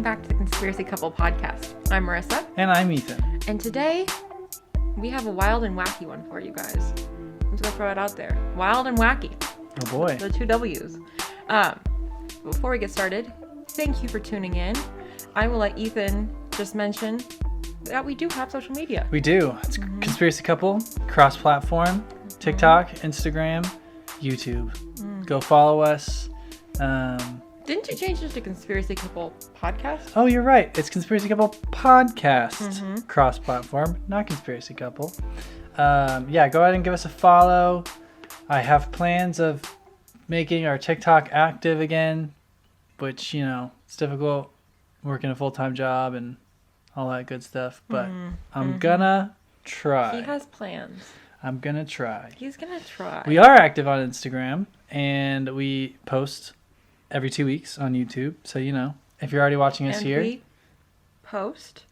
welcome back to the Conspiracy Couple podcast. I'm Marissa. And I'm Ethan. And today, we have a wild and wacky one for you guys. I'm just going to throw it out there. Wild and wacky. Oh boy. The two W's. Before we get started, thank you for tuning in. I will let Ethan just mention that we do have social media. We do. It's Conspiracy Couple, cross-platform, TikTok, Instagram, YouTube. Go follow us. Didn't you change this to Conspiracy Couple podcast? Oh, you're right. It's Conspiracy Couple Podcast, cross-platform, not Conspiracy Couple. Yeah, go ahead and give us a follow. I have plans of making our TikTok active again, which, you know, it's difficult working a full-time job and all that good stuff, but I'm gonna try. He has plans. I'm gonna try. He's gonna try. We are active on Instagram, and we post every 2 weeks on YouTube. So, you know, if you're already watching us here. We post.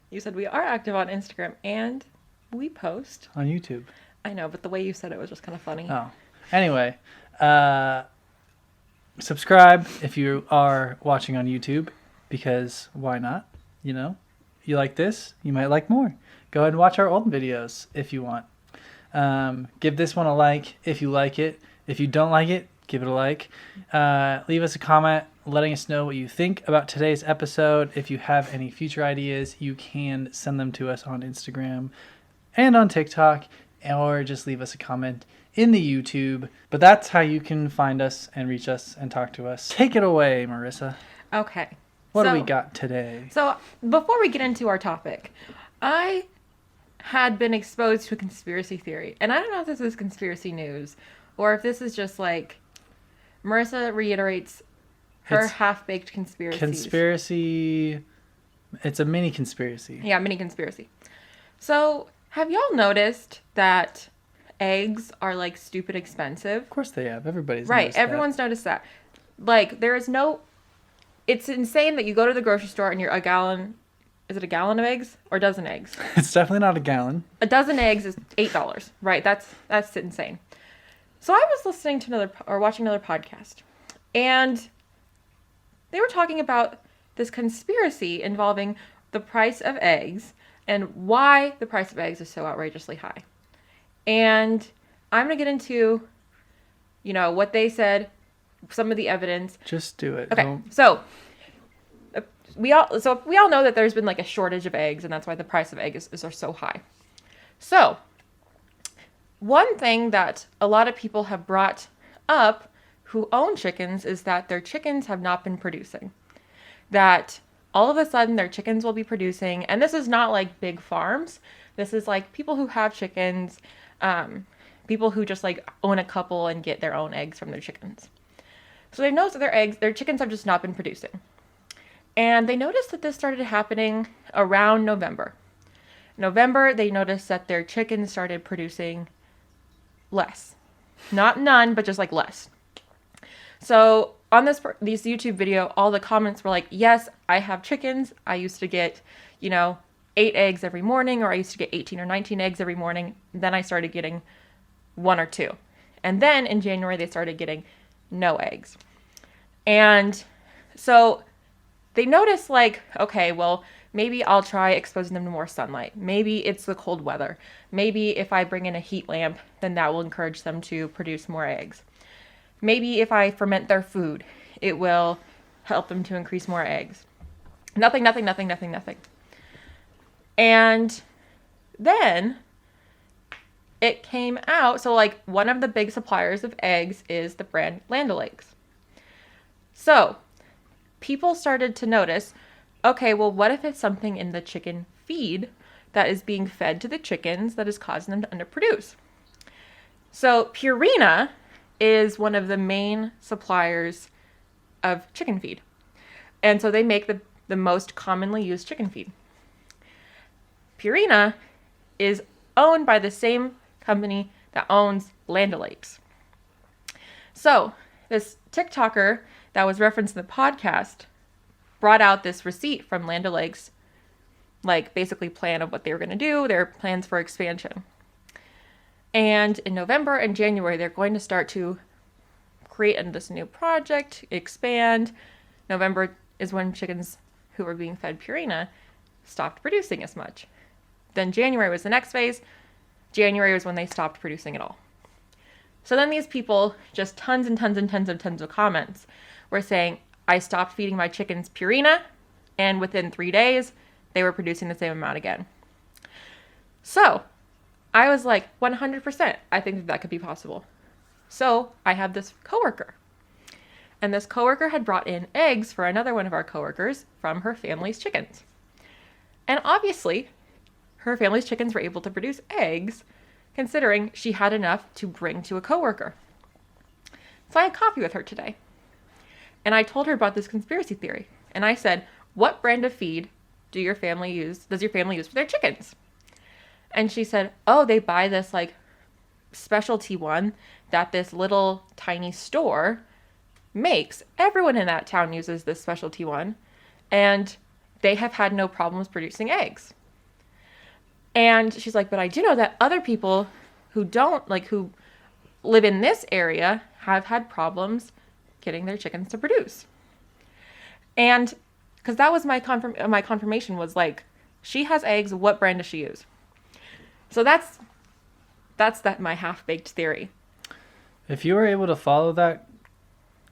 You said we are active on Instagram, and we post. On YouTube. I know, but the way you said it was just kind of funny. Oh. Anyway, subscribe if you are watching on YouTube, because why not? You know, you like this, you might like more. Go ahead and watch our old videos if you want. Give this one a like if you like it. If you don't like it, give it a like. Leave us a comment letting us know what you think about today's episode. If you have any future ideas, you can send them to us on Instagram and on TikTok, or just leave us a comment in the YouTube. But that's how you can find us and reach us and talk to us. Take it away, Marissa. Okay. What do we got today? So before we get into our topic, I had been exposed to a conspiracy theory. And I don't know if this is conspiracy news or if this is just like Marissa reiterates her half-baked conspiracies. Conspiracy. It's a mini conspiracy. Yeah, mini conspiracy. So have y'all noticed that eggs are like stupid expensive? Of course they have. Everybody's right. noticed Everyone's noticed that. Like there is no. It's insane that you go to the grocery store and you're a gallon. Is it a gallon of eggs or a dozen eggs? It's definitely not a gallon. A dozen eggs is $8. Right. That's insane. So I was listening to watching another podcast, and they were talking about this conspiracy involving the price of eggs and why the price of eggs is so outrageously high. And I'm going to get into, you know, what they said, some of the evidence. Just do it. Okay. So we all know that there's been like a shortage of eggs, and that's why the price of eggs are so high. So one thing that a lot of people have brought up who own chickens is that their chickens have not been producing. That all of a sudden their chickens will be producing, and this is not like big farms. This is like people who have chickens, people who just like own a couple and get their own eggs from their chickens. So they noticed that their chickens have just not been producing. And they noticed that this started happening around November. November, they noticed that their chickens started producing less. Not none, but just like less. So on this YouTube video, all the comments were like, yes, I have chickens. I used to get, 8 eggs every morning, or I used to get 18 or 19 eggs every morning. Then I started getting 1 or 2. And then in January, they started getting no eggs. And so they noticed like, okay, well, maybe I'll try exposing them to more sunlight. Maybe it's the cold weather. Maybe if I bring in a heat lamp, then that will encourage them to produce more eggs. Maybe if I ferment their food, it will help them to increase more eggs. Nothing. And then it came out, so like one of the big suppliers of eggs is the brand Land O'Lakes. So people started to notice, okay, well, what if it's something in the chicken feed that is being fed to the chickens that is causing them to underproduce? So Purina is one of the main suppliers of chicken feed. And so they make the most commonly used chicken feed. Purina is owned by the same company that owns Land O'Lakes. So this TikToker that was referenced in the podcast brought out this receipt from Land O'Lakes, like basically plan of what they were going to do, their plans for expansion. And in November and January, they're going to start to create this new project, expand. November is when chickens who were being fed Purina stopped producing as much. Then January was the next phase. January was when they stopped producing at all. So then these people, just tons and tons and tons of comments, were saying, I stopped feeding my chickens Purina, and within 3 days, they were producing the same amount again. So I was like, 100%, I think that could be possible. So I have this coworker. And this coworker had brought in eggs for another one of our coworkers from her family's chickens. And obviously, her family's chickens were able to produce eggs, considering she had enough to bring to a coworker. So I had coffee with her today. And I told her about this conspiracy theory. And I said, what brand of feed does your family use for their chickens? And she said, oh, they buy this like specialty one that this little tiny store makes. Everyone in that town uses this specialty one. And they have had no problems producing eggs. And she's like, but I do know that other people who who live in this area have had problems getting their chickens to produce. And because that was my confirmation was like, she has eggs, what brand does she use? So that's my half-baked theory. If you were able to follow that,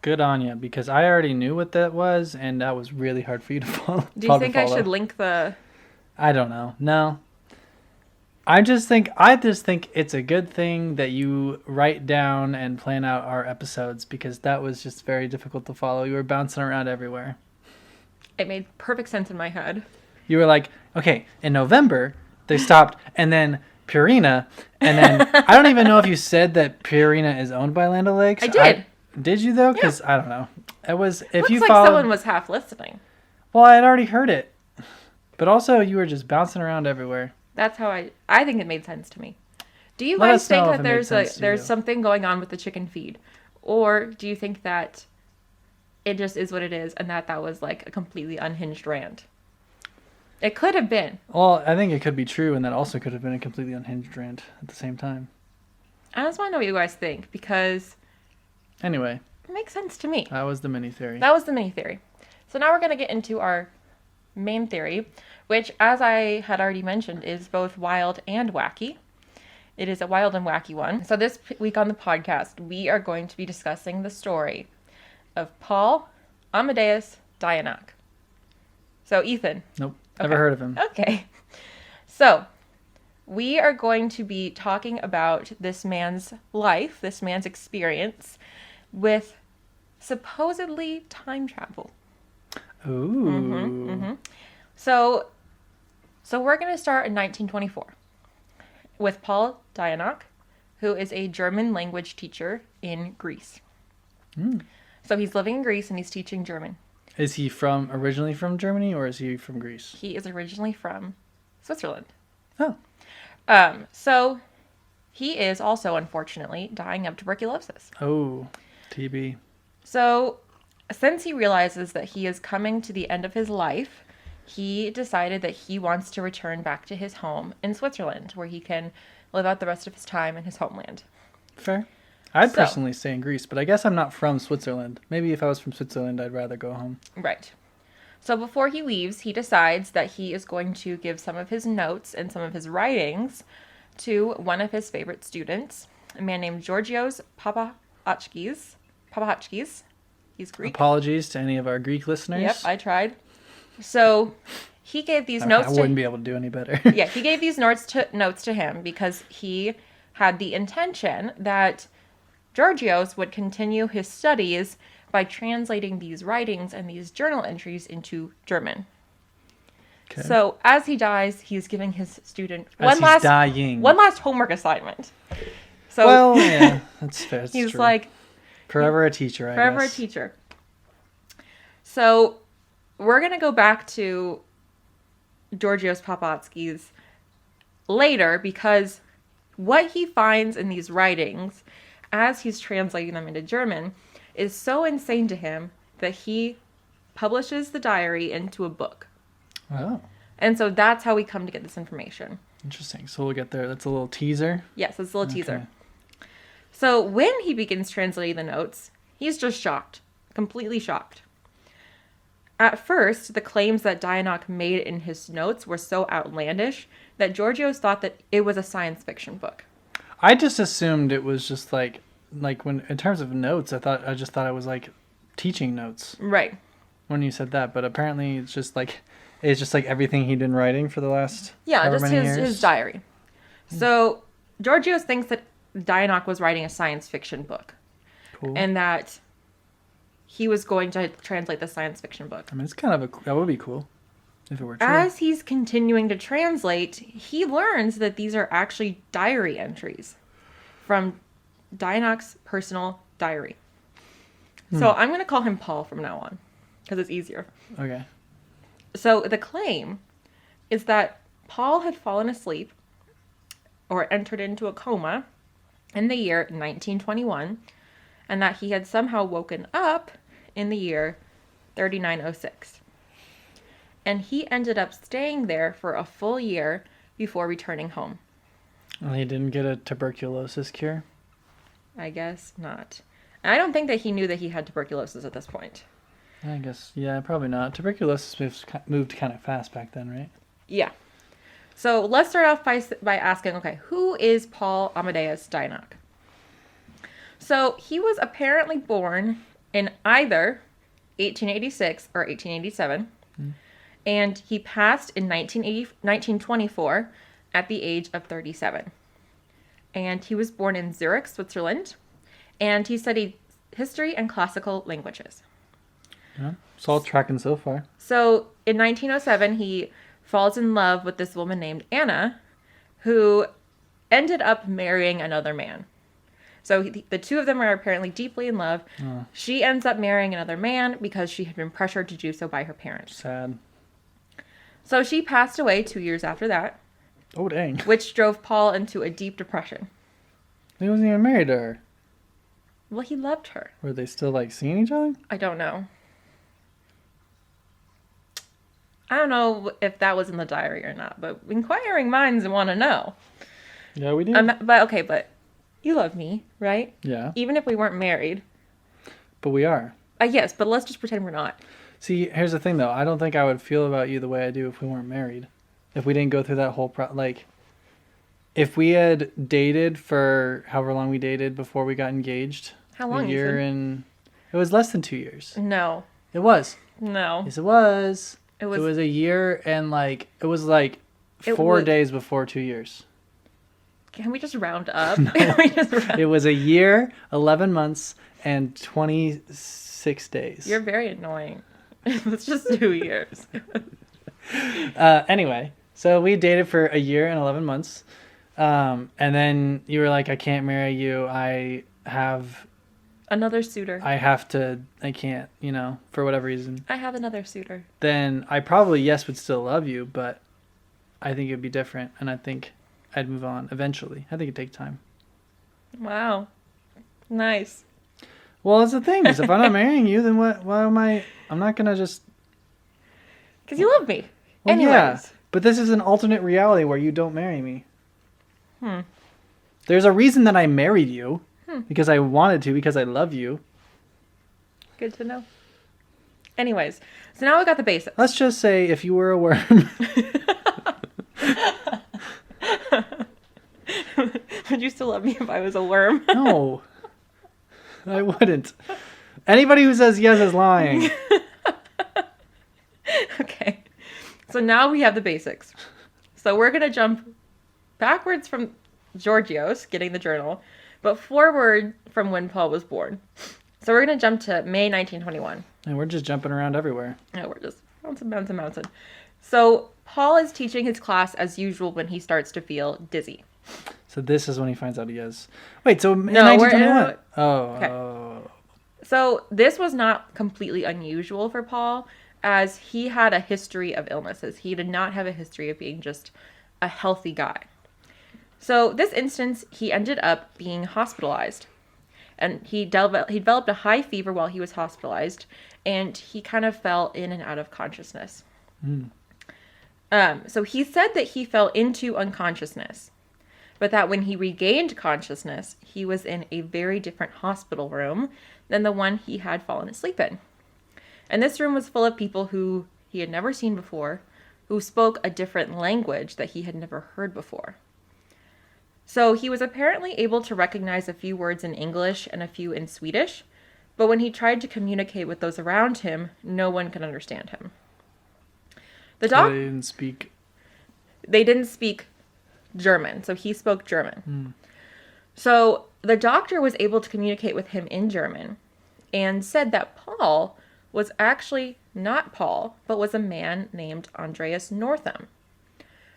good on you, because I already knew what that was, and that was really hard for you to follow. Do you think I should link the... I don't know. No. I just think it's a good thing that you write down and plan out our episodes, because that was just very difficult to follow. You were bouncing around everywhere. It made perfect sense in my head. You were like, okay, in November, they stopped, and then Purina, and then I don't even know if you said that Purina is owned by Land O'Lakes. I did. Did you though? Because I don't know. It was if Looks you like followed. Someone was half listening. Well, I had already heard it, but also you were just bouncing around everywhere. That's how I think it made sense to me. Do you Let guys us know think if that it made sense to there's you. something going on with the chicken feed, or do you think that it just is what it is, and that was like a completely unhinged rant? It could have been. Well, I think it could be true, and that also could have been a completely unhinged rant at the same time. I just want to know what you guys think, because Anyway, it makes sense to me. that was the mini theory. That was the mini theory. So now we're going to get into our main theory, which, as I had already mentioned, is both wild and wacky. It is a wild and wacky one. So this week on the podcast, we are going to be discussing the story of Paul Amadeus Dienach. So, Ethan. Nope, never heard of him. Okay. So, we are going to be talking about this man's life, this man's experience with supposedly time travel. Ooh. So we're going to start in 1924 with Paul Dienach, who is a German language teacher in Greece. So he's living in Greece and he's teaching German. Is he originally from Germany, or is he from Greece? He is originally from Switzerland. Oh. So he is also, unfortunately, dying of tuberculosis. Oh, TB. So since he realizes that he is coming to the end of his life, he decided that he wants to return back to his home in Switzerland, where he can live out the rest of his time in his homeland. Fair. I'd personally stay in Greece, but I guess I'm not from Switzerland. Maybe if I was from Switzerland, I'd rather go home. Right. So before he leaves, he decides that he is going to give some of his notes and some of his writings to one of his favorite students, a man named Georgios Papahatskis. He's Greek. Apologies to any of our Greek listeners. Yep, I tried. So he gave these notes I wouldn't be able to do any better. Yeah, he gave these notes to him because he had the intention that Georgios would continue his studies by translating these writings and these journal entries into German. Okay. So as he dies, he's giving his student one last homework assignment. So well, yeah, that's fair. That's he's true. like forever a teacher, I guess. Forever a teacher. So we're gonna go back to Georgios Papahatskis later, because what he finds in these writings as he's translating them into German is so insane to him that he publishes the diary into a book. Oh. And so that's how we come to get this information. Interesting. So we'll get there. That's a little teaser. Yes, it's a little teaser. So when he begins translating the notes, he's just shocked. Completely shocked. At first, the claims that Dienach made in his notes were so outlandish that Georgios thought that it was a science fiction book. I just assumed it was just like when in terms of notes, I just thought it was like teaching notes Right. when you said that, but apparently it's just like everything he'd been writing for the last Yeah, however just many his years. diary. So Georgios thinks that Dienach was writing a science fiction book Cool. and that he was going to translate the science fiction book. I mean, it's kind of that would be cool if it were true. As he's continuing to translate, he learns that these are actually diary entries from Dienach's personal diary. So I'm going to call him Paul from now on because it's easier. Okay. So the claim is that Paul had fallen asleep or entered into a coma in the year 1921 and that he had somehow woken up in the year 3906. And he ended up staying there for a full year before returning home. Well, he didn't get a tuberculosis cure. I guess not. And I don't think that he knew that he had tuberculosis at this point. I guess, yeah, probably not. Tuberculosis moved kind of fast back then, right? Yeah. So let's start off by asking, okay, who is Paul Amadeus Dienach? So he was apparently born in either 1886 or 1887, and he passed in 1924 at the age of 37. And he was born in Zurich, Switzerland, and he studied history and classical languages. Yeah, it's all tracking so far. So in 1907, he falls in love with this woman named Anna, who ended up marrying another man. So the two of them are apparently deeply in love. Oh. She ends up marrying another man because she had been pressured to do so by her parents. Sad. So she passed away 2 years after that, Oh, dang. which drove Paul into a deep depression. He wasn't even married to her. Well, he loved her. Were they still, like, seeing each other? I don't know. I don't know if that was in the diary or not, but inquiring minds want to know. Yeah, we did. But you love me, right? Yeah, Even if we weren't married. but we are. Yes, but let's just pretend we're not. See, here's the thing, though. I don't think I would feel about you the way I do if we weren't married. If we didn't go through that whole if we had dated for however long we dated before we got engaged. How long, A year Ethan? and... It was less than 2 years. No. It was. No. Yes, it was. It It was... was a year and, it was, 4 days before 2 years. Can we just round up? Can we just round... It was a year, 11 months, and 26 days. You're very annoying. Let's just do years. Anyway, so we dated for a year and 11 months. And then you were like, I can't marry you. I Another suitor. can't, for whatever reason. I have another suitor. Then I probably, would still love you, but I think it'd be different. And I think I'd move on eventually. I think it'd take time. Wow. Nice. Well, that's the thing, is if I'm not marrying you, then why am I? I'm not going to just... Because you love me. Well, Anyways. yeah, but this is an alternate reality where you don't marry me. There's a reason that I married you. Because I wanted to, because I love you. Good to know. Anyways, so now we got the basics. Let's just say if you were a worm. Would you still love me if I was a worm? No. I wouldn't. Anybody who says yes is lying. Okay. So now we have the basics. So we're going to jump backwards from Georgios getting the journal, but forward from when Paul was born. So we're going to jump to May 1921. And we're just jumping around everywhere. No, we're just bouncing. So Paul is teaching his class as usual when he starts to feel dizzy. So this is when he finds out he is. Wait, so in No, 1921? Okay. Oh. So this was not completely unusual for Paul, as he had a history of illnesses. He did not have a history of being just a healthy guy. So this instance, he ended up being hospitalized. And he developed a high fever while he was hospitalized, and he kind of fell in and out of consciousness. So he said that he fell into unconsciousness, but that when he regained consciousness, he was in a very different hospital room than the one he had fallen asleep in. And this room was full of people who he had never seen before, who spoke a different language that he had never heard before. So he was apparently able to recognize a few words in English and a few in Swedish, but when he tried to communicate with those around him, no one could understand him. They didn't speak. They didn't speak German, so he spoke German. So the doctor was able to communicate with him in German and said that Paul was actually not Paul, but was a man named Andreas Northam,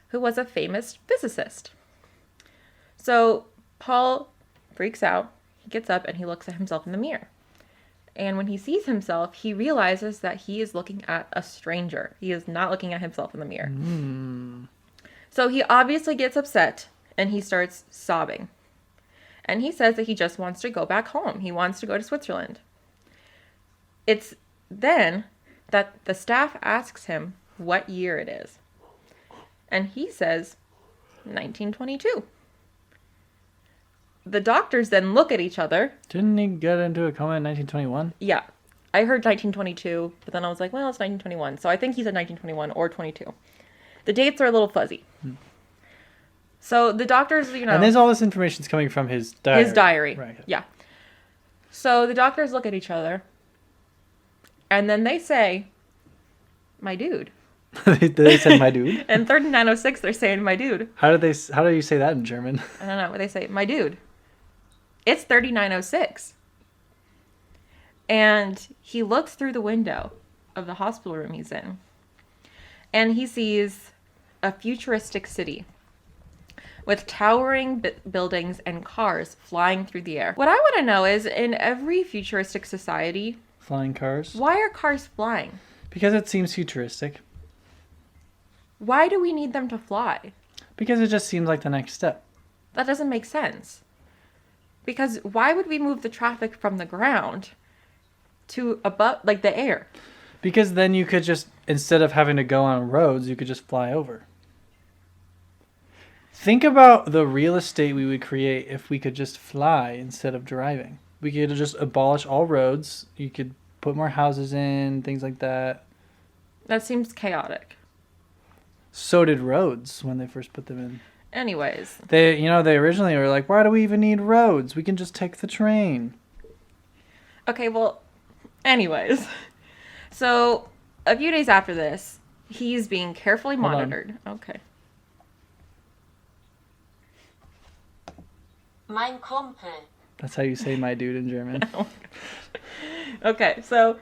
who was a famous physicist. So Paul freaks out. He gets up and he looks at himself in the mirror. And when he sees himself, he realizes that he is looking at a stranger. He is not looking at himself in the mirror. So he obviously gets upset and he starts sobbing. And he says that he just wants to go back home. He wants to go to Switzerland. It's then that the staff asks him what year it is. And he says 1922. The doctors then look at each other. Didn't he get into a coma in 1921? Yeah. I heard 1922, but then I was like, well, it's 1921. So I think he said 1921 or 22. The dates are a little fuzzy. So the doctors, you know... And there's all this information's coming from his diary. His diary. Right. Yeah. So the doctors look at each other, and then they say, my dude. They said, my dude? And 3906, they're saying, my dude. How do you say that in German? I don't know what they say. My dude. It's 3906. And he looks through the window of the hospital room he's in. And he sees a futuristic city with towering buildings and cars flying through the air. What I want to know is, in every futuristic society... Flying cars? Why are cars flying? Because it seems futuristic. Why do we need them to fly? Because it just seems like the next step. That doesn't make sense. Because why would we move the traffic from the ground to above, like the air? Because then you could just, instead of having to go on roads, you could just fly over. Think about the real estate we would create if we could just fly instead of driving. We could just abolish all roads. You could put more houses in, things like that. That seems chaotic. So did roads when they first put them in. Anyways. They originally were like, why do we even need roads? We can just take the train. Okay, well, anyways. So, a few days after this, he's being carefully monitored. Okay. Mein Kumpel. That's how you say my dude in German. Okay, so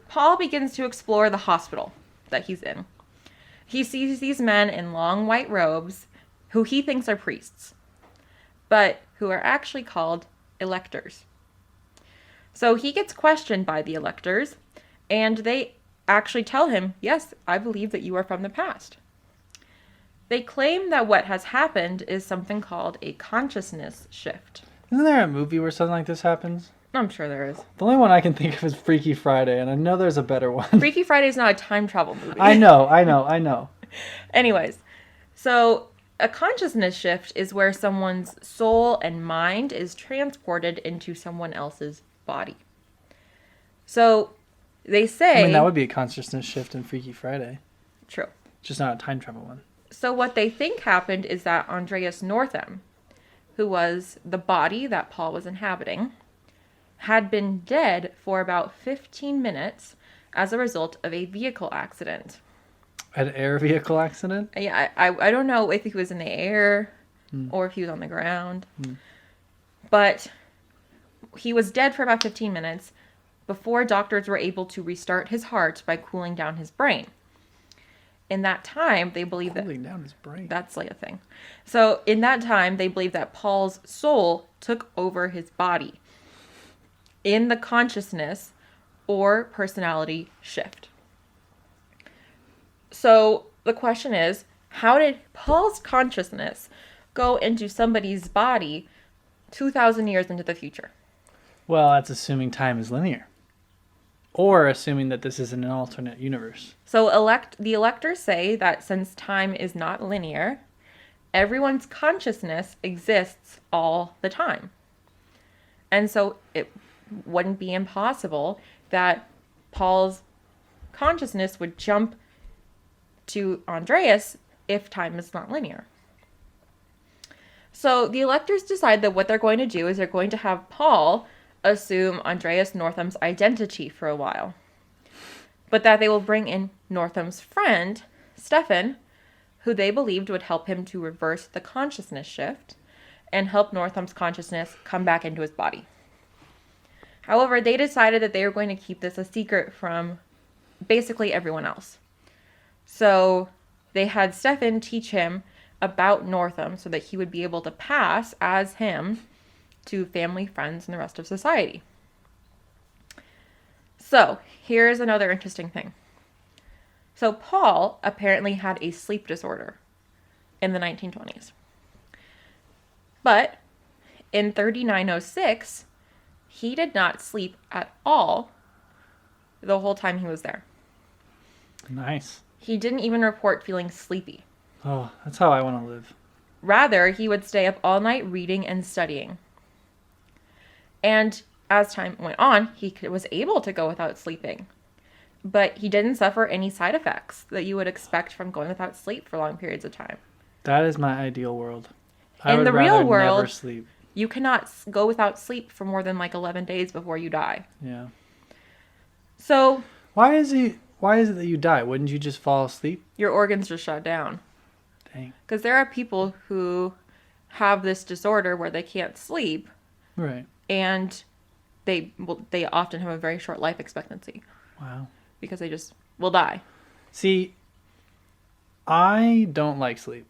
Paul begins to explore the hospital that he's in. He sees these men in long white robes who he thinks are priests, but who are actually called electors. So he gets questioned by the electors, and they actually tell him, yes, I believe that you are from the past. They claim that what has happened is something called a consciousness shift. Isn't there a movie where something like this happens? I'm sure there is. The only one I can think of is Freaky Friday, and I know there's a better one. Freaky Friday is not a time travel movie. I know. Anyways, so a consciousness shift is where someone's soul and mind is transported into someone else's body. So they say... I mean, that would be a consciousness shift in Freaky Friday. True. Just not a time travel one. So what they think happened is that Andreas Northam, who was the body that Paul was inhabiting, had been dead for about 15 minutes as a result of a vehicle accident. An air vehicle accident? Yeah, I don't know if he was in the air or if he was on the ground. But he was dead for about 15 minutes before doctors were able to restart his heart by cooling down his brain. In that time, they believe that... Cooling down his brain. That's like a thing. So in that time, they believe that Paul's soul took over his body in the consciousness or personality shift. So the question is, how did Paul's consciousness go into somebody's body 2,000 years into the future? Well, that's assuming time is linear. Or assuming that this is an alternate universe. So the electors say that since time is not linear, everyone's consciousness exists all the time. And so it wouldn't be impossible that Paul's consciousness would jump to Andreas if time is not linear. So the electors decide that what they're going to do is they're going to have Paul assume Andreas Northam's identity for a while, but that they will bring in Northam's friend, Stefan, who they believed would help him to reverse the consciousness shift and help Northam's consciousness come back into his body. However, they decided that they were going to keep this a secret from basically everyone else. So they had Stefan teach him about Northam so that he would be able to pass as him to family, friends, and the rest of society. So here's another interesting thing. So Paul apparently had a sleep disorder in the 1920s. But in 3906, he did not sleep at all the whole time he was there. Nice. He didn't even report feeling sleepy. Oh, that's how I want to live. Rather, he would stay up all night reading and studying. And as time went on, he was able to go without sleeping. But he didn't suffer any side effects that you would expect from going without sleep for long periods of time. That is my ideal world. I In would the real rather world, never sleep. you cannot go without sleep for more than like 11 days before you die. Yeah. So Why is it that you die? Wouldn't you just fall asleep? your organs just shut down. Dang. Because there are people who have this disorder where they can't sleep, Right. and they often have a very short life expectancy Wow. because they just will die. See, I don't like sleep.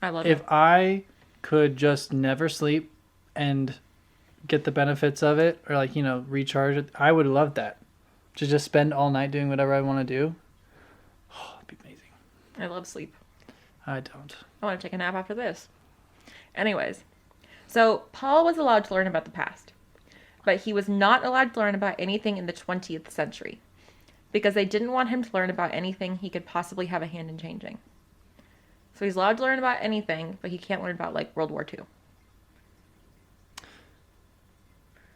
I love If it. I could just never sleep and get the benefits of it, or like, recharge it, I would love that. To just spend all night doing whatever I want to do. Oh, it'd be amazing. I love sleep. I don't. I want to take a nap after this. Anyways, so Paul was allowed to learn about the past, but he was not allowed to learn about anything in the 20th century because they didn't want him to learn about anything he could possibly have a hand in changing. So he's allowed to learn about anything, but he can't learn about like World War II.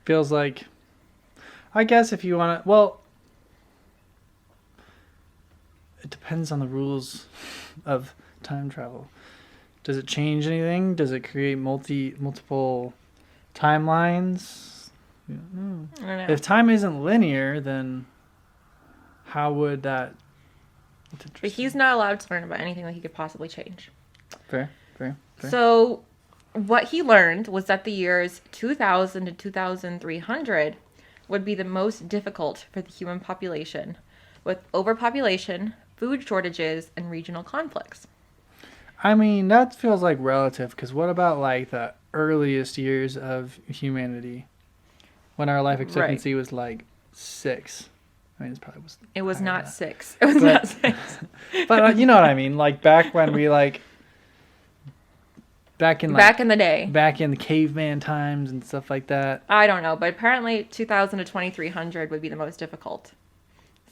Feels like, I guess if you want to, well, it depends on the rules of time travel. Does it change anything? Does it create multiple timelines? I don't know. If time isn't linear, then how would that? That's But interesting. he's not allowed to learn about anything that he could possibly change. Fair. So what he learned was that the years 2000 to 2300 would be the most difficult for the human population, with overpopulation, food shortages, and regional conflicts. I mean, that feels like relative, because what about like the earliest years of humanity, when our life expectancy was like 6? I mean, It was higher not than 6. It was But- not 6. that. But you know what I mean, like back when we like back in Back in the day. the caveman times and stuff like that. I don't know, but apparently 2000 to 2300 would be the most difficult.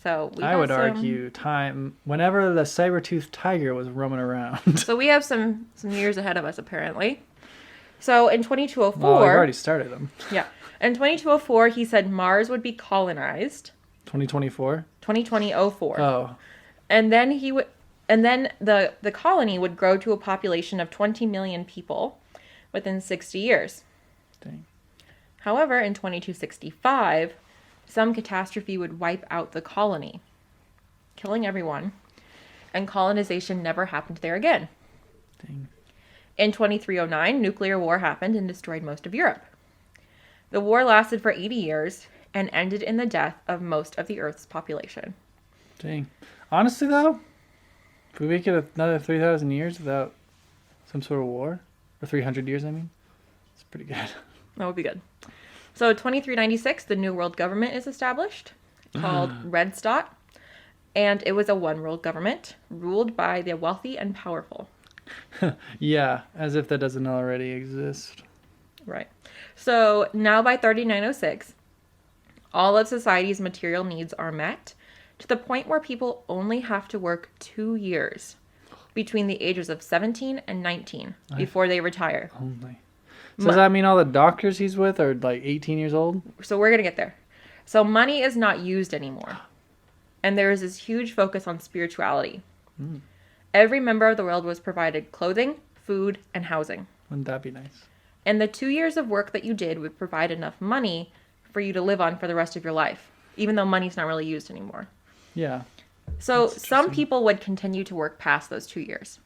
So I would argue time whenever the saber-toothed tiger was roaming around. So we have some years ahead of us apparently. So in 2204, Well, I've already started them. yeah, in 2204 he said Mars would be colonized. 2024. 2004. Oh, And then the colony would grow to a population of 20 million people within 60 years. dang. However, in 2265, some catastrophe would wipe out the colony, killing everyone, and colonization never happened there again. Dang. In 2309, nuclear war happened and destroyed most of Europe. The war lasted for 80 years and ended in the death of most of the Earth's population. Dang. Honestly, though, if we make it another 3,000 years without some sort of war, or 300 years, I mean, it's pretty good. That would be good. So 2396, the New World Government is established, called Red Stott, and it was a one-world government ruled by the wealthy and powerful. Yeah, as if that doesn't already exist. Right. So now by 3906, all of society's material needs are met to the point where people only have to work 2 years between the ages of 17 and 19 before they retire. Only. So does that mean all the doctors he's with are like 18 years old? So we're going to get there. So money is not used anymore. and there was this huge focus on spirituality. Every member of the world was provided clothing, food, and housing. Wouldn't that be nice? And the 2 years of work that you did would provide enough money for you to live on for the rest of your life, even though money's not really used anymore. Yeah. So That's some interesting. people would continue to work past those 2 years.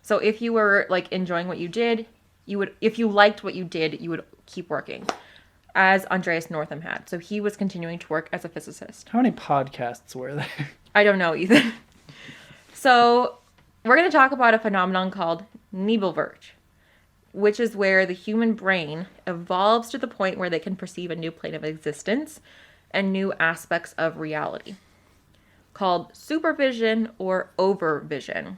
So if you were like enjoying what you did, if you liked what you did, you would keep working, as Andreas Northam had. So he was continuing to work as a physicist. How many podcasts were there? I don't know either. So we're going to talk about a phenomenon called Nebelwerk, which is where the human brain evolves to the point where they can perceive a new plane of existence and new aspects of reality, called supervision or overvision.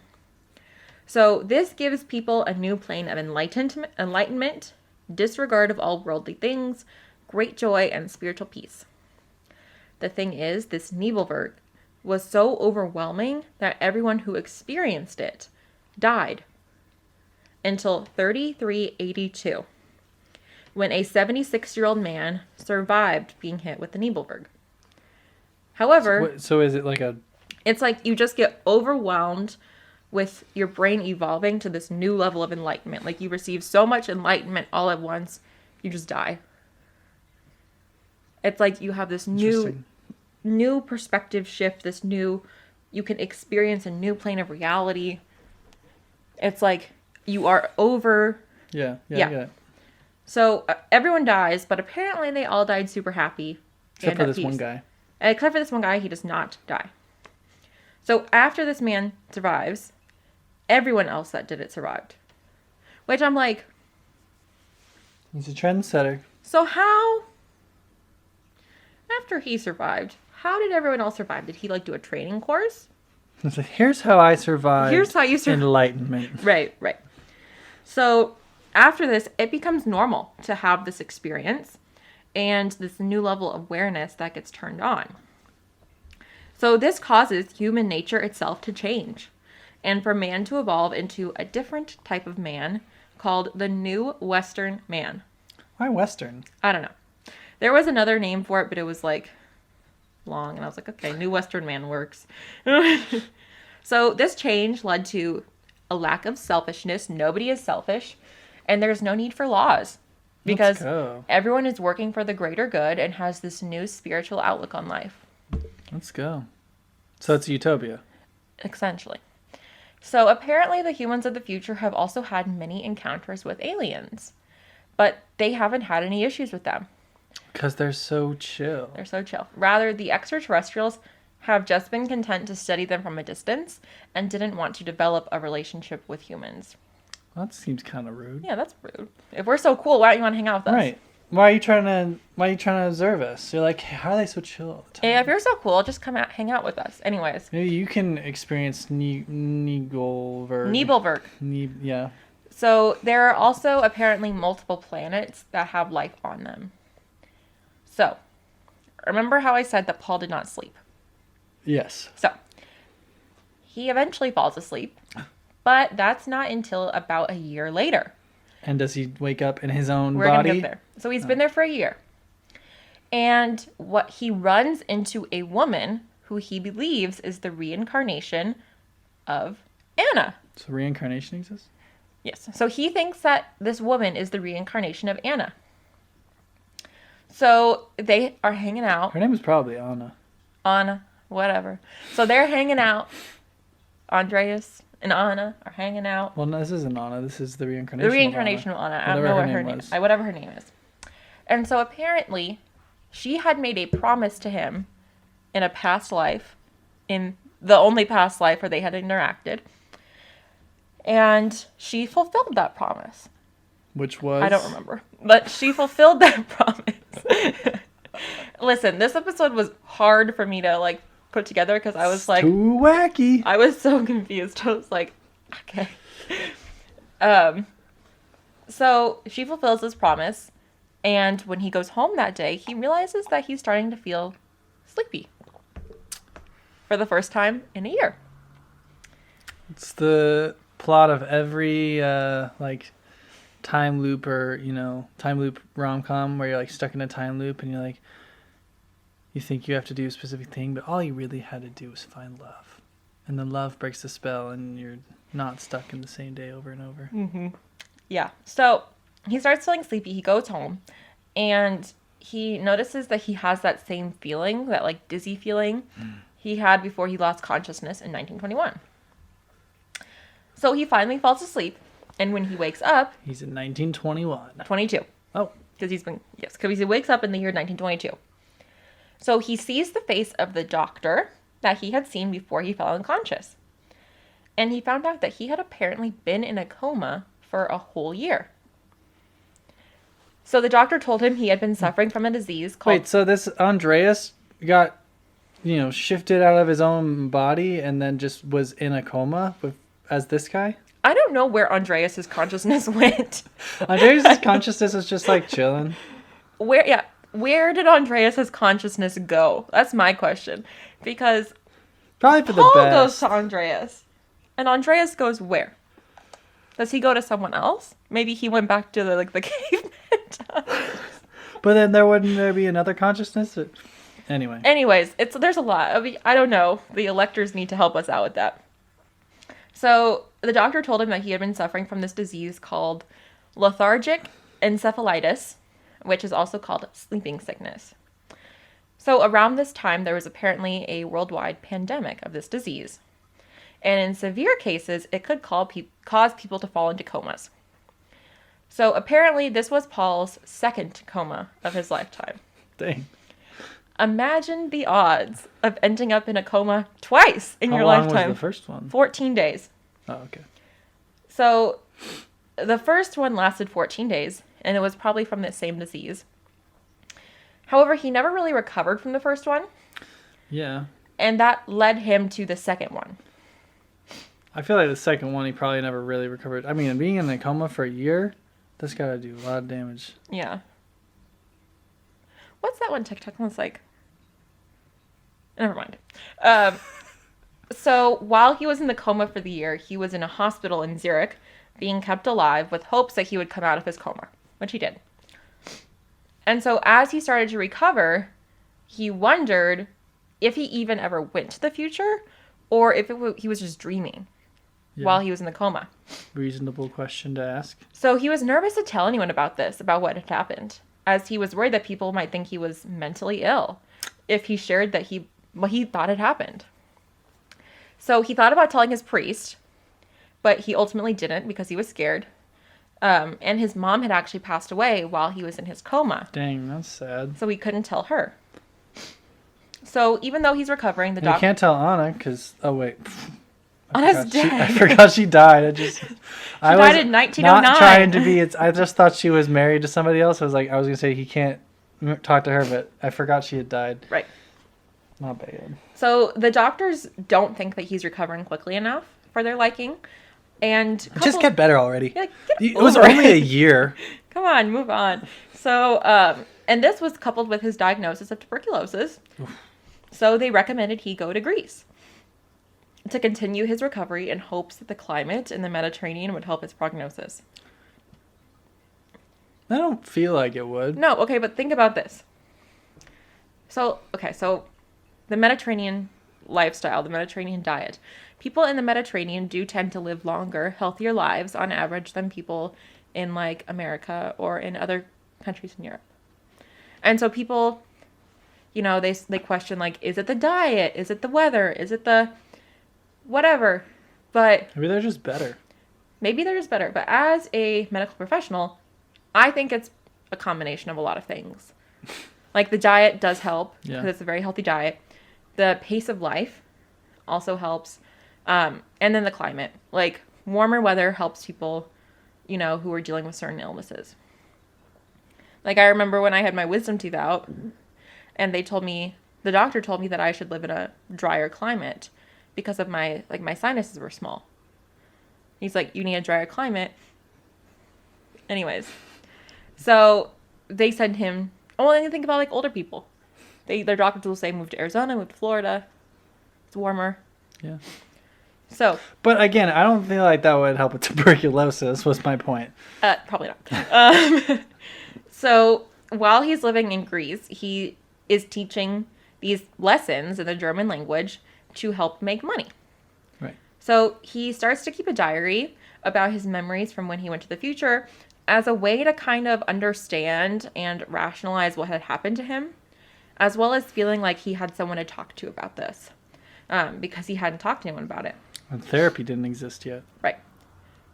So this gives people a new plane of enlightenment, disregard of all worldly things, great joy, and spiritual peace. The thing is, this Nebelwerk was so overwhelming that everyone who experienced it died until 3382, when a 76-year-old man survived being hit with the Nebelwerk. However, So is it like a... it's like you just get overwhelmed with your brain evolving to this new level of enlightenment. Like you receive so much enlightenment all at once, you just die. It's like you have this new perspective shift, you can experience a new plane of reality. It's like you are over. Yeah. Yeah. I get it. So everyone dies, but apparently they all died super happy. Except and for at this peace. one guy. Except for this one guy, he does not die. So after this man survives, everyone else that did it survived. Which I'm like, He's a trendsetter. so how, after he survived, how did everyone else survive? Did he like do a training course? It's like, here's how I survived. Here's how you survived. Enlightenment. Right. So after this, it becomes normal to have this experience and this new level of awareness that gets turned on. So this causes human nature itself to change and for man to evolve into a different type of man called the New Western Man. Why Western? I don't know. There was another name for it, but it was like long, and I was like, okay, New Western Man works. So this change led to a lack of selfishness. Nobody is selfish, and there's no need for laws because Let's go. everyone is working for the greater good and has this new spiritual outlook on life, Let's go. So it's utopia. essentially. So apparently the humans of the future have also had many encounters with aliens, but they haven't had any issues with them. Because they're so chill. They're so chill. Rather, the extraterrestrials have just been content to study them from a distance and didn't want to develop a relationship with humans. Well, that seems kind of rude. Yeah, that's rude. If we're so cool, why don't you want to hang out with us? Right. Why are you trying to observe us? You're like, hey, how are they so chill all the time? Yeah, if you're so cool, just come out, hang out with us. Anyways, Maybe you can experience Nebelwerk. Nebelwerk. Yeah. So there are also apparently multiple planets that have life on them. So, remember how I said that Paul did not sleep? Yes. So, he eventually falls asleep, but that's not until about a year later. And does he wake up in his own We're going to body? get there. So he's been there for a year. And he runs into a woman who he believes is the reincarnation of Anna. So reincarnation exists? Yes. So he thinks that this woman is the reincarnation of Anna. So they are hanging out. Her name is probably Anna. Anna, whatever. So they're hanging out. Andreas and Anna are hanging out. Well, no, this isn't Anna. This is the reincarnation. The reincarnation of Anna. I don't Whatever know her what her name name was. is. Whatever her name is. And so apparently, she had made a promise to him in a past life, in the only past life where they had interacted. And she fulfilled that promise. Which was? I don't remember. But she fulfilled that promise. Listen, this episode was hard for me to put together because I was like, too wacky. I was so confused. I was like, okay. So she fulfills this promise, and when he goes home that day, he realizes that he's starting to feel sleepy for the first time in a year. It's the plot of every time loop or time loop rom-com where you're stuck in a time loop and you're like, you think you have to do a specific thing, but all you really had to do was find love. And then love breaks the spell, and you're not stuck in the same day over and over. Mm-hmm. Yeah. So he starts feeling sleepy. He goes home, and he notices that he has that same feeling, that like dizzy feeling he had before he lost consciousness in 1921. So he finally falls asleep, and when he wakes up... He's in 1921. 22. Oh. Because he wakes up in the year 1922. So he sees the face of the doctor that he had seen before he fell unconscious. And he found out that he had apparently been in a coma for a whole year. So the doctor told him he had been suffering from a disease called... Wait, so this Andreas got, shifted out of his own body and then just was in a coma as this guy? I don't know where Andreas's consciousness went. Andreas's consciousness was just like chilling. Where did Andreas's consciousness go? That's my question. Because probably for Paul the best. goes to Andreas. And Andreas goes where? Does he go to someone else? Maybe he went back to the caveman times. But then wouldn't there be another consciousness? Anyway. Anyways, there's a lot. I mean, I don't know. The electors need to help us out with that. So the doctor told him that he had been suffering from this disease called lethargic encephalitis, which is also called sleeping sickness. So around this time, there was apparently a worldwide pandemic of this disease. And in severe cases, it could cause people to fall into comas. So apparently, this was Paul's second coma of his lifetime. Dang. Imagine the odds of ending up in a coma twice in your lifetime. How long was the first one? 14 days. Oh, okay. So the first one lasted 14 days, and it was probably from the same disease. However, he never really recovered from the first one. Yeah. And that led him to the second one. I feel like the second one, he probably never really recovered. I mean, being in a coma for a year, that's got to do a lot of damage. Yeah. What's that one TikTok one's like? Never mind. So while he was in the coma for the year, he was in a hospital in Zurich being kept alive with hopes that he would come out of his coma, which he did. And so as he started to recover, he wondered if he even ever went to the future or if he was just dreaming while he was in the coma. Reasonable question to ask. So he was nervous to tell anyone about what had happened, as he was worried that people might think he was mentally ill if he shared what he thought had happened. So he thought about telling his priest, but he ultimately didn't because he was scared. And his mom had actually passed away while he was in his coma. Dang, that's sad. So he couldn't tell her. So even though he's recovering, the doctor... You can't tell Anna because... Oh, wait. Anna's dead. I forgot she died. She died in 1909. Not trying to be... I just thought she was married to somebody else. I was going to say he can't talk to her, but I forgot she had died. Right. Not bad. So the doctors don't think that he's recovering quickly enough for their liking. And just get better already. Yeah, it was only a year. Come on, move on. So, and this was coupled with his diagnosis of tuberculosis. Oof. So they recommended he go to Greece to continue his recovery in hopes that the climate in the Mediterranean would help his prognosis. I don't feel like it would. No, okay, but think about this. So the Mediterranean lifestyle, the Mediterranean diet. People in the Mediterranean do tend to live longer, healthier lives on average than people in like America or in other countries in Europe. And so people, they question like, is it the diet? Is it the weather? Is it the whatever? But maybe they're just better. But as a medical professional, I think it's a combination of a lot of things. Like the diet does help because it's a very healthy diet. The pace of life also helps. And then the climate, like warmer weather helps people, who are dealing with certain illnesses. Like I remember when I had my wisdom tooth out and the doctor told me that I should live in a drier climate because of my sinuses were small. He's like, you need a drier climate. Anyways, so they send him, and think about like older people. Their doctors will say, move to Arizona, move to Florida. It's warmer. Yeah. So. But again, I don't feel like that would help with tuberculosis, was my point. Probably not. So while he's living in Greece, he is teaching these lessons in the German language to help make money. Right. So he starts to keep a diary about his memories from when he went to the future as a way to kind of understand and rationalize what had happened to him, as well as feeling like he had someone to talk to about this, because he hadn't talked to anyone about it. And therapy didn't exist yet. Right.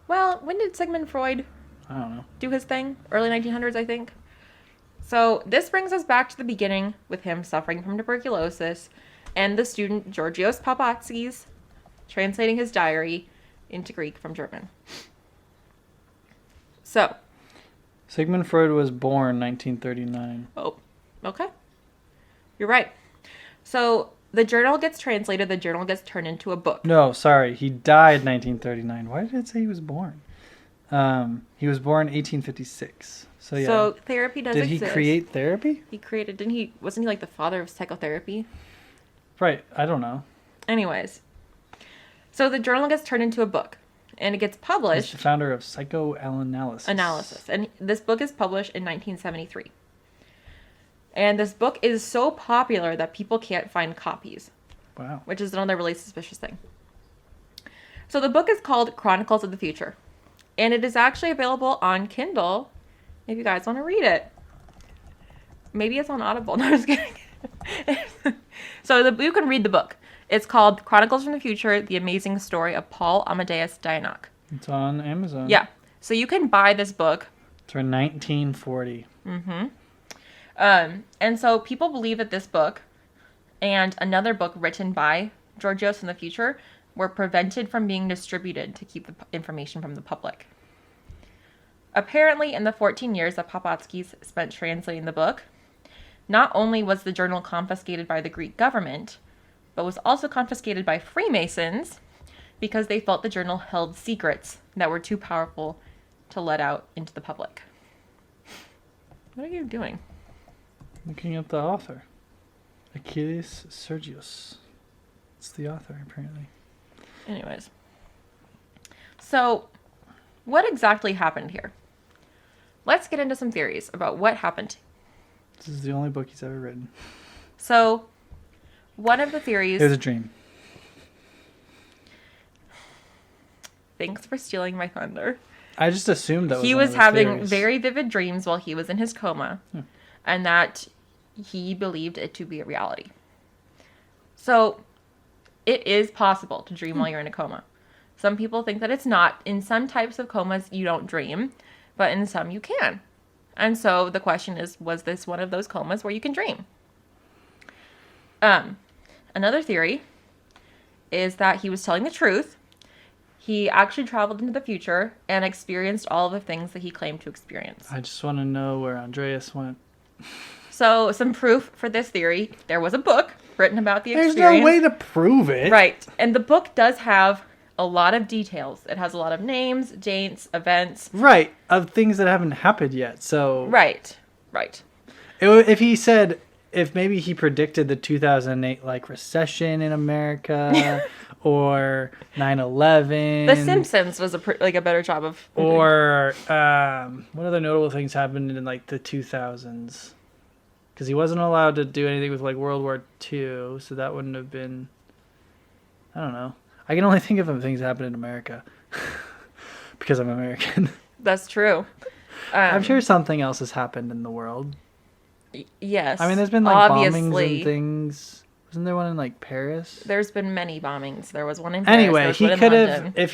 Well, when did Sigmund Freud I don't know. do his thing? Early 1900s, I think. So this brings us back to the beginning with him suffering from tuberculosis and the student Georgios Papatskis translating his diary into Greek from German. So. Sigmund Freud was born 1939. Oh, okay. You're right. So the journal gets translated, the journal gets turned into a book. No, sorry. He died 1939. Why did it say he was born? He was born 1856. So yeah. So therapy does exist. Did he create therapy? He created, wasn't he like the father of psychotherapy? Right. I don't know. Anyways. So the journal gets turned into a book. And it gets published. He's the founder of psychoanalysis. And this book is published in 1973. And this book is so popular that people can't find copies. Wow. Which is another really suspicious thing. So the book is called Chronicles of the Future. And it is actually available on Kindle if you guys want to read it. Maybe it's on Audible. No, I'm just kidding. So you can read the book. It's called Chronicles from the Future, The Amazing Story of Paul Amadeus Dienach. It's on Amazon. Yeah. So you can buy this book. It's from 1940. Mm-hmm. And so people believe that this book and another book written by Georgios in the future were prevented from being distributed to keep the information from the public. Apparently, in the 14 years that Papatskis spent translating the book, not only was the journal confiscated by the Greek government, but was also confiscated by Freemasons because they felt the journal held secrets that were too powerful to let out into the public. What are you doing? Looking at the author. Achilles Sergius. It's the author, apparently. Anyways. So, what exactly happened here? Let's get into some theories about what happened. This is the only book he's ever written. So, one of the theories... It was a dream. Thanks for stealing my thunder. I just assumed that he was having very vivid dreams while he was in his coma, and that he believed it to be a reality. So, it is possible to dream while you're in a coma. Some people think that it's not. In some types of comas, you don't dream, but in some you can. And so the question is, was this one of those comas where you can dream? Another theory is that he was telling the truth. He actually traveled into the future and experienced all of the things that he claimed to experience. I just want to know where Andreas went. So, some proof for this theory. There was a book written about the experience. There's no way to prove it. Right. And the book does have a lot of details. It has a lot of names, dates, events. Right. Of things that haven't happened yet. So. Right. If he said, if maybe he predicted the 2008 like recession in America or 9/11. The Simpsons was a better job of. Or what other notable things happened in like the 2000s? Because he wasn't allowed to do anything with like World War II, so that wouldn't have been. I don't know. I can only think of things that happened in America because I'm American. That's true. I'm sure something else has happened in the world. Yes. I mean, there's been like obviously bombings and things. Wasn't there one in like Paris? There's been many bombings. There was one in Paris. Anyway, he could have, London. if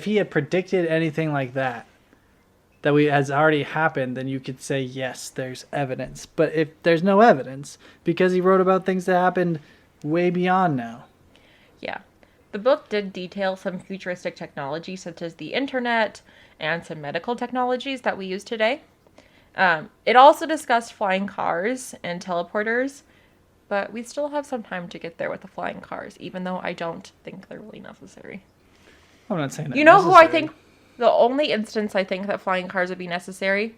he had predicted anything like that has already happened, then you could say, yes, there's evidence. But if there's no evidence, because he wrote about things that happened way beyond now. Yeah. The book did detail some futuristic technology, such as the internet and some medical technologies that we use today. It also discussed flying cars and teleporters, but we still have some time to get there with the flying cars, even though I don't think they're really necessary. I'm not saying that. You know who I think, the only instance I think that flying cars would be necessary?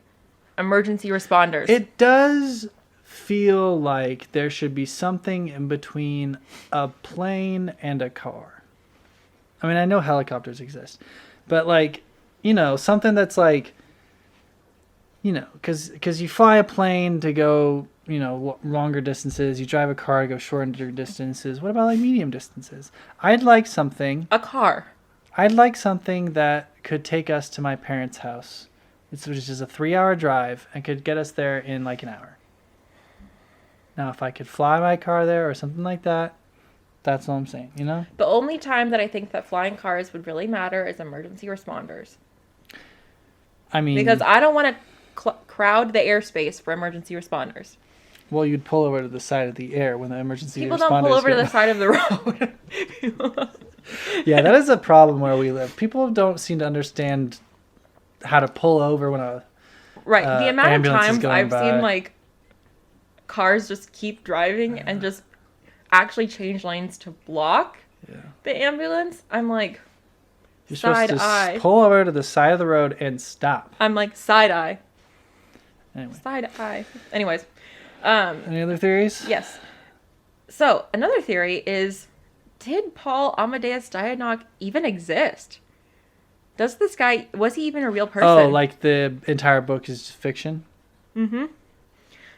Emergency responders. It does feel like there should be something in between a plane and a car. I mean, I know helicopters exist, but like, something that's like, because you fly a plane to go longer distances. You drive a car to go shorter distances. What about like medium distances? I'd like something A car. that could take us to my parents' house. Which is a 3-hour drive and could get us there in like an hour. Now, if I could fly my car there or something like that, that's all I'm saying, The only time that I think that flying cars would really matter is emergency responders. I mean... Because I don't want to crowd the airspace for emergency responders. Well, you'd pull over to the side of the air when the emergency responders... People don't pull over to the side of the road. Yeah, that is a problem where we live. People don't seem to understand how to pull over when a right. The amount of times I've by. seen like cars just keep driving and just actually change lanes to block the ambulance. I'm like, you're side supposed to eye. Pull over to the side of the road and stop. I'm like, side eye. Anyway. Side eye. Anyways. Any other theories? Yes. So another theory is, did Paul Amadeus Dienach even exist? Was he even a real person? Oh, like the entire book is fiction? Mm-hmm.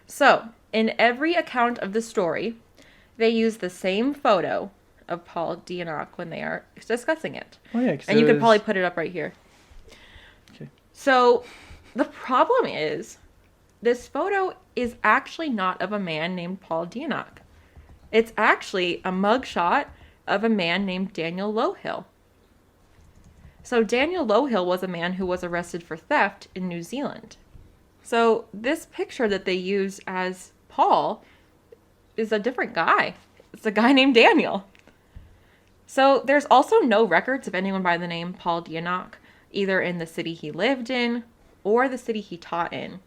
So, in every account of the story, they use the same photo of Paul Dienach when they are discussing it. Oh, yeah. And you could probably put it up right here. Okay. So, the problem is, this photo is actually not of a man named Paul Dienach. It's actually a mugshot of a man named Daniel Lowhill. So Daniel Lowhill was a man who was arrested for theft in New Zealand. So this picture that they use as Paul is a different guy. It's a guy named Daniel. So there's also no records of anyone by the name Paul Dienach, either in the city he lived in or the city he taught in.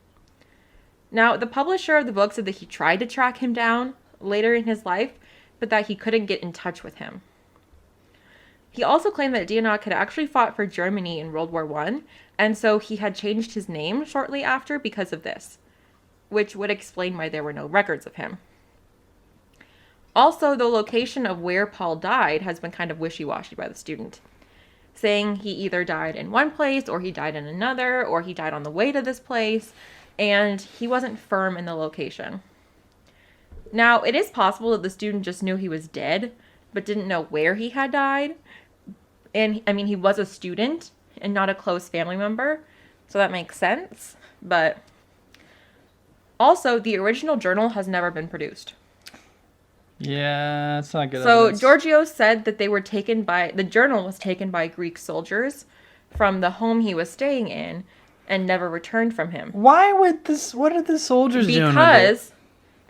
Now, the publisher of the book said that he tried to track him down later in his life, but that he couldn't get in touch with him. He also claimed that Dienach had actually fought for Germany in World War I, and so he had changed his name shortly after because of this, which would explain why there were no records of him. Also, the location of where Paul died has been kind of wishy-washy by the student, saying he either died in one place, or he died in another, or he died on the way to this place, and he wasn't firm in the location. Now, it is possible that the student just knew he was dead, but didn't know where he had died. And, I mean, he was a student and not a close family member, so that makes sense. But also, the original journal has never been produced. Yeah, it's not good. So, evidence. Giorgio said that the journal was taken by Greek soldiers from the home he was staying in and never returned from him. Why would this? What are the soldiers doing? Because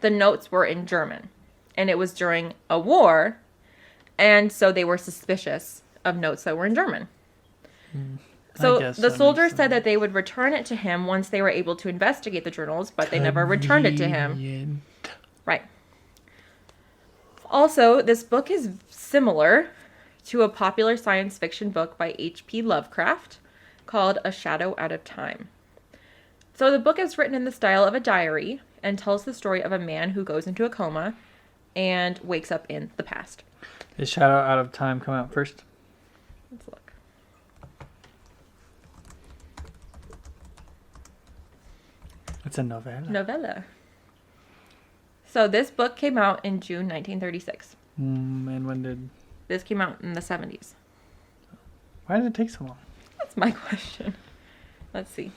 the notes were in German, and it was during a war, and so they were suspicious of notes that were in German. So the soldiers said that they would return it to him once they were able to investigate the journals, but they never returned it to him. Right. Also, this book is similar to a popular science fiction book by H.P. Lovecraft called A Shadow Out of Time. So the book is written in the style of a diary and tells the story of a man who goes into a coma and wakes up in the past. Did Shadow Out of Time come out first? Let's look. It's a novella. So this book came out in June 1936. And when did... This came out in the 70s. Why did it take so long? That's my question. Let's see.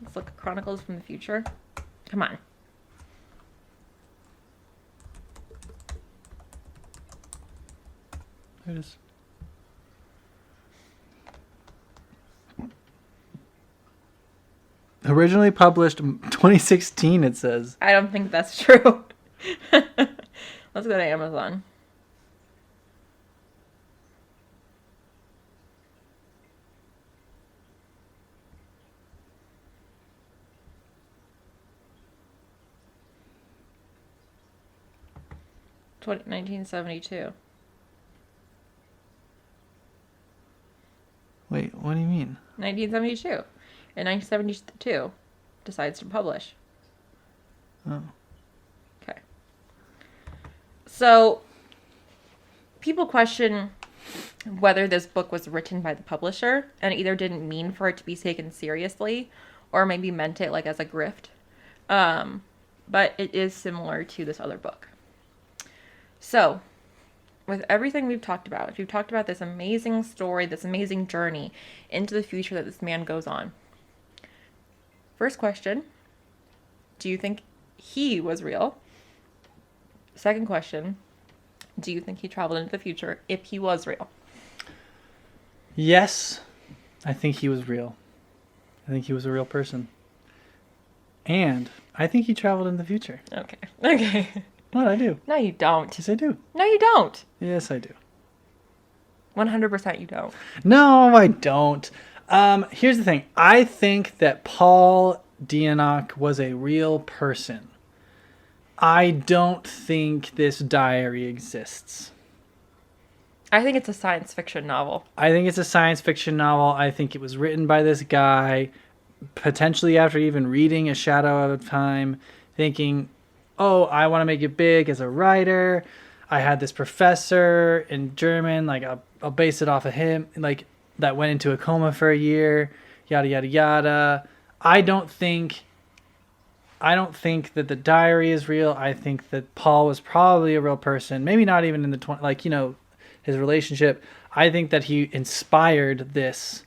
Let's look at Chronicles from the Future. Come on. There it is. Originally published 2016, it says. I don't think that's true. Let's go to Amazon. — 1972. Wait, what do you mean? 1972. In 1972, decides to publish. Oh. Okay. So, people question whether this book was written by the publisher and either didn't mean for it to be taken seriously or maybe meant it like as a grift. but it is similar to this other book. So, with everything we've talked about this amazing story, this amazing journey into the future that this man goes on. First question, do you think he was real? Second question, do you think he traveled into the future if he was real? Yes, I think he was real. I think he was a real person. And I think he traveled in the future. Okay. What? I do. No, you don't. Yes, I do. No, you don't. Yes, I do. 100% you don't. No, I don't. Here's the thing. I think that Paul Dienach was a real person. I don't think this diary exists. I think it's a science fiction novel. I think it's a science fiction novel. I think it was written by this guy, potentially after even reading A Shadow of Time, thinking, oh, I want to make it big as a writer. I had this professor in German, like I'll base it off of him, like that went into a coma for a year, yada, yada, yada. I don't think that the diary is real. I think that Paul was probably a real person. Maybe not even in the his relationship. I think that he inspired this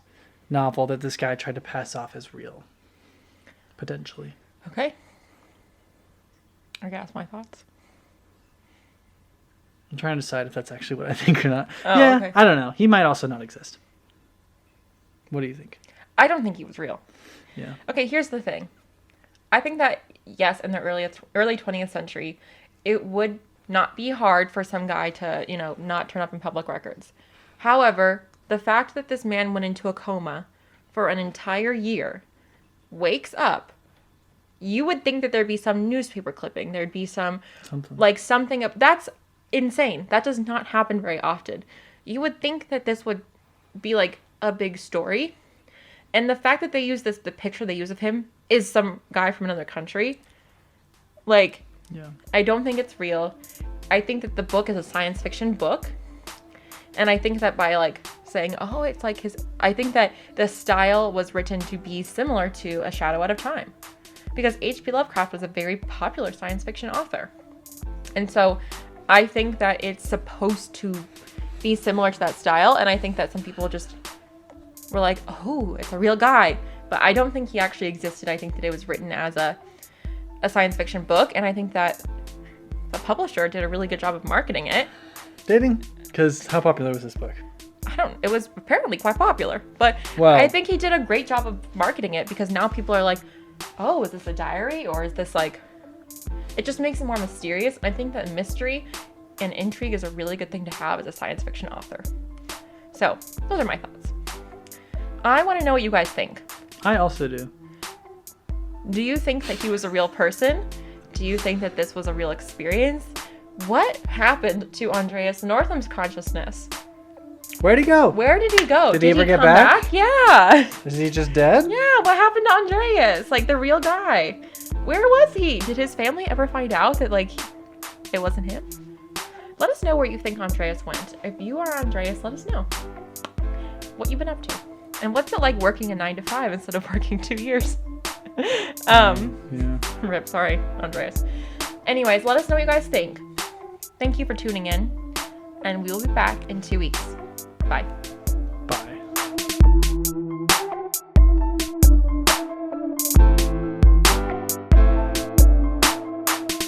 novel that this guy tried to pass off as real. Potentially. Okay. I guess my thoughts. I'm trying to decide if that's actually what I think or not. Oh, yeah, okay. I don't know. He might also not exist. What do you think? I don't think he was real. Yeah. Okay, here's the thing. I think that, yes, in the early 20th century, it would not be hard for some guy to, not turn up in public records. However, the fact that this man went into a coma for an entire year, wakes up, you would think that there'd be some newspaper clipping. There'd be something. That's insane. That does not happen very often. You would think that this would be like a big story. And the fact that they use the picture they use of him is some guy from another country. Like, Yeah. I don't think it's real. I think that the book is a science fiction book. And I think that by saying, oh, it's like I think that the style was written to be similar to A Shadow Out of Time. Because H.P. Lovecraft was a very popular science fiction author. And so I think that it's supposed to be similar to that style. And I think that some people just were like, oh, it's a real guy. But I don't think he actually existed. I think that it was written as a science fiction book. And I think that the publisher did a really good job of marketing it. Did he? Because how popular was this book? It was apparently quite popular. But Wow. I think he did a great job of marketing it because now people are like, oh, is this a diary? Or is this it just makes it more mysterious. And I think that mystery and intrigue is a really good thing to have as a science fiction author. So those are my thoughts. I want to know what you guys think. I also do. Do you think that he was a real person? Do you think that this was a real experience? What happened to Andreas Northam's consciousness? Where'd he go? Where did he go? Did he ever get come back? Yeah. Is he just dead? Yeah, what happened to Andreas? The real guy. Where was he? Did his family ever find out that, it wasn't him? Let us know where you think Andreas went. If you are Andreas, let us know what you've been up to. And what's it like working a 9 to 5 instead of working 2 years? Yeah. Rip, sorry, Andreas. Anyways, let us know what you guys think. Thank you for tuning in, and we will be back in 2 weeks. Bye.